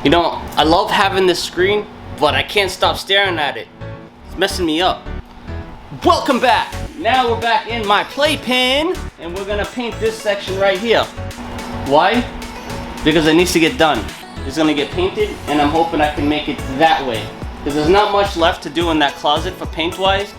You know, I love having this screen, but I can't stop staring at it. It's messing me up. Welcome back! Now we're back in my playpen, and we're gonna paint this section right here. Why? Because it needs to get done. It's gonna get painted, and I'm hoping I can make it that way. Because there's not much left to do in that closet for paint-wise.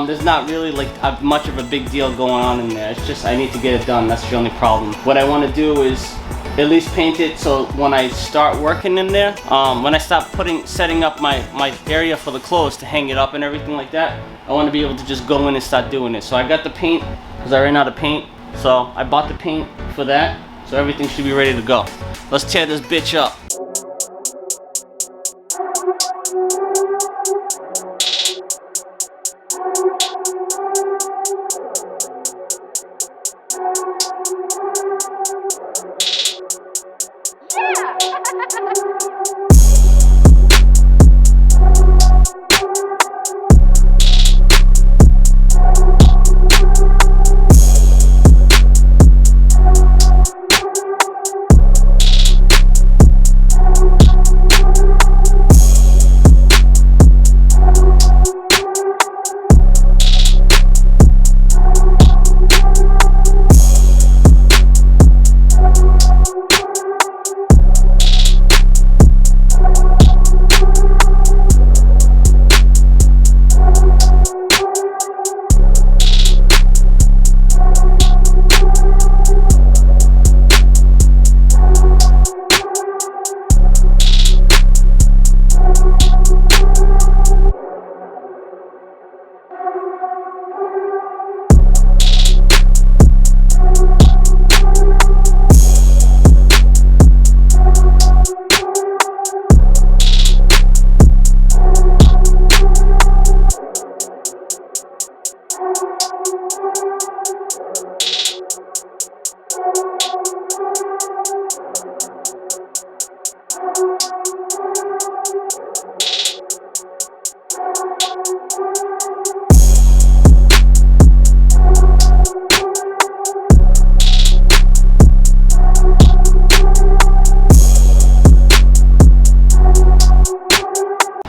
There's not really like much of a big deal going on in there. It's just I need to get it done. That's the only problem. What I want to do is at least paint it so when I start working in there, when I start setting up my area for the clothes to hang it up and everything like that, I want to be able to just go in and start doing it. So I got the paint because I ran out of paint. So I bought the paint for that. So everything should be ready to go. Let's tear this bitch up.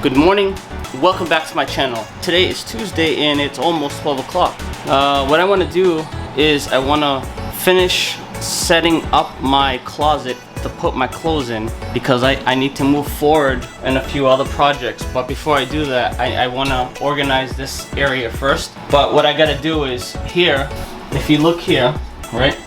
Good morning, welcome back to my channel. Today is Tuesday and it's almost 12 o'clock. What I want to do is I want to finish setting up my closet to put my clothes in because I need to move forward in a few other projects. But before I do that, I want to organize this area first. But what I got to do is here, if you look here, right,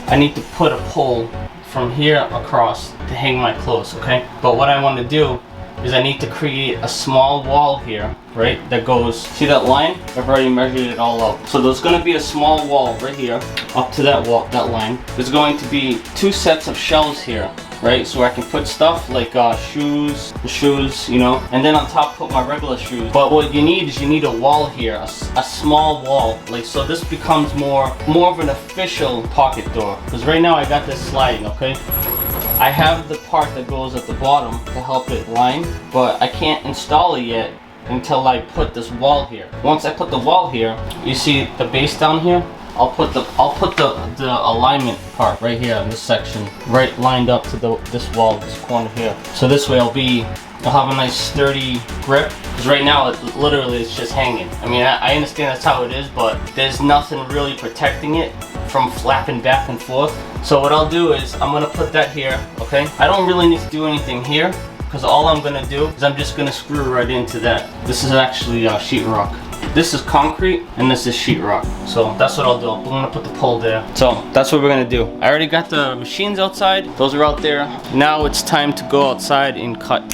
I need to put a pole from here across to hang my clothes, okay? But what I want to do is I need to create a small wall here, right, that goes, see that line? I've already measured it all out. So there's going to be a small wall right here, up to that wall, that line. There's going to be 2 sets of shelves here, right, so I can put stuff like shoes, you know, and then on top put my regular shoes. But what you need is you need a wall here, a small wall, like, so this becomes more of an official pocket door. Because right now I got this sliding, okay? I have the part that goes at the bottom to help it line, but I can't install it yet until I put this wall here. Once I put the wall here, you see the base down here? I'll put the alignment part right here in this section, right lined up to this wall, this corner here. So this way I'll have a nice sturdy grip, because right now literally it's just hanging. I mean, I understand that's how it is, but there's nothing really protecting it from flapping back and forth. So what I'll do is I'm gonna put that here, okay? I don't really need to do anything here because all I'm gonna do is I'm just gonna screw right into that. This is actually sheetrock. This is concrete and this is sheetrock. So that's what I'll do. I'm gonna put the pole there. So that's what we're gonna do. I already got the machines outside. Those are out there. Now it's time to go outside and cut.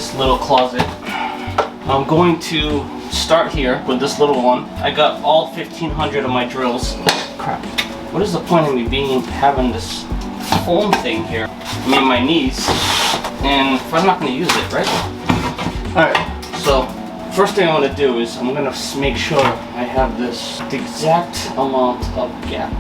this little closet. I'm going to start here with this little one. I got all 1,500 of my drills. Crap. What is the point of me having this foam thing here? I mean, my knees. And I'm not going to use it, right? Alright, so first thing I want to do is I'm going to make sure I have the exact amount of gap.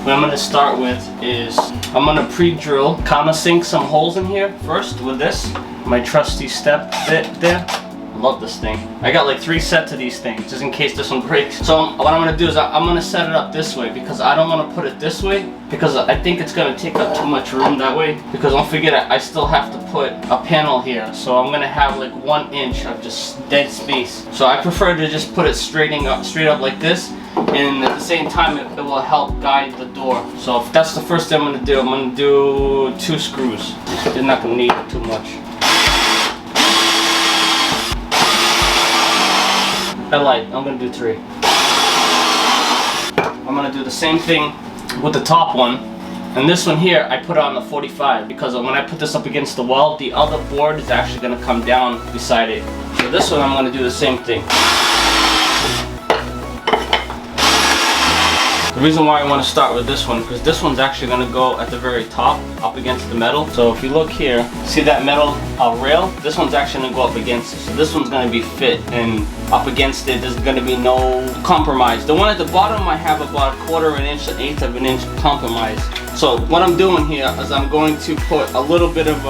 What I'm going to start with is I'm going to pre-drill, countersink some holes in here first with this. My trusty step bit there. I love this thing. I got like 3 sets of these things just in case this one breaks. So what I'm going to do is I'm going to set it up this way because I don't want to put it this way because I think it's going to take up too much room that way. Because don't forget, I still have to put a panel here. So I'm going to have like 1 inch of just dead space. So I prefer to just put it straight up like this. And at the same time, it will help guide the door. So if that's the first thing I'm going to do, I'm going to do 2 screws. They're not going to need too much. I lied. I'm going to do 3. I'm going to do the same thing with the top one. And this one here, I put on the 45 because when I put this up against the wall, the other board is actually going to come down beside it. So this one, I'm going to do the same thing. The reason why I want to start with this one, because this one's actually going to go at the very top, up against the metal. So if you look here, see that metal rail? This one's actually going to go up against it. So this one's going to be fit and up against it. There's going to be no compromise. The one at the bottom, I have about 1/4 inch, 1/8 of an inch compromise. So what I'm doing here is I'm going to put a little bit of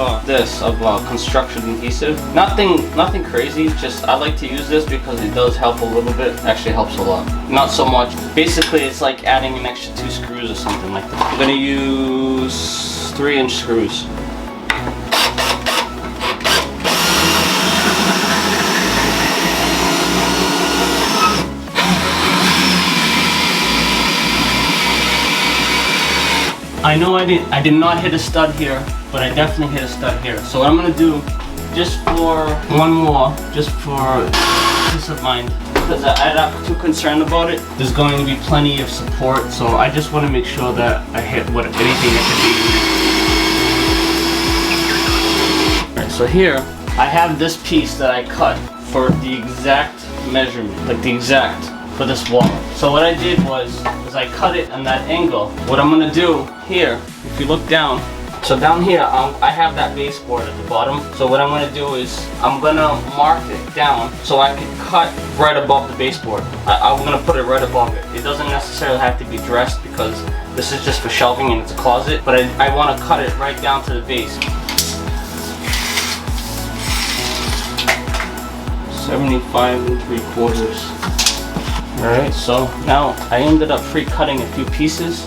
construction adhesive. Nothing crazy, just I like to use this because it does help a little bit. Actually helps a lot. Not so much. Basically it's like adding an extra 2 screws or something like that. I'm gonna use 3-inch screws. I know I did not hit a stud here, but I definitely hit a stud here. So what I'm gonna do, just for one more, just for peace of mind, because I'm not too concerned about it. There's going to be plenty of support, so I just want to make sure that I hit anything that could be. Alright, so here I have this piece that I cut for the exact measurement, like the exact for this wall. So what I did was I cut it on that angle. What I'm gonna do here, if you look down, so down here I have that baseboard at the bottom. So what I'm gonna do is I'm gonna mark it down so I can cut right above the baseboard. I'm gonna put it right above it. It doesn't necessarily have to be dressed because this is just for shelving and it's a closet, but I want to cut it right down to the base. 75 3/4. Alright, so now I ended up pre-cutting a few pieces.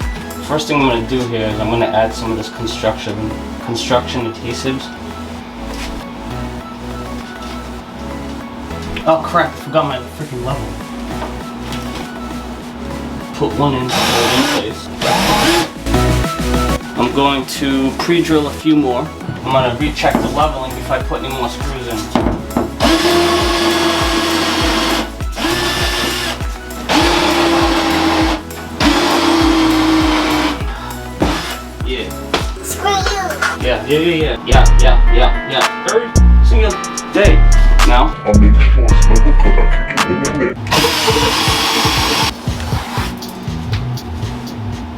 First thing I'm going to do here is I'm going to add some of this construction adhesives. Oh crap, I forgot my freaking level. Put one in to hold in place. I'm going to pre-drill a few more. I'm going to recheck the leveling before I put any more screws in. Yeah. Every single day. Now,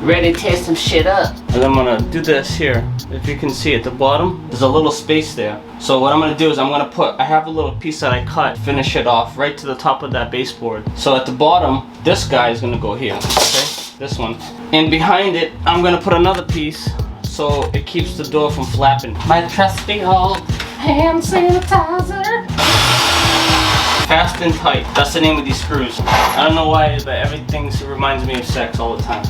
ready to tear some shit up. And I'm gonna do this here. If you can see at the bottom, there's a little space there. So what I'm gonna do is I have a little piece that I cut, finish it off right to the top of that baseboard. So at the bottom, this guy is gonna go here, okay? This one. And behind it, I'm gonna put another piece so it keeps the door from flapping. My trusty old hand sanitizer. Fast and tight. That's the name of these screws. I don't know why, but everything reminds me of sex all the time.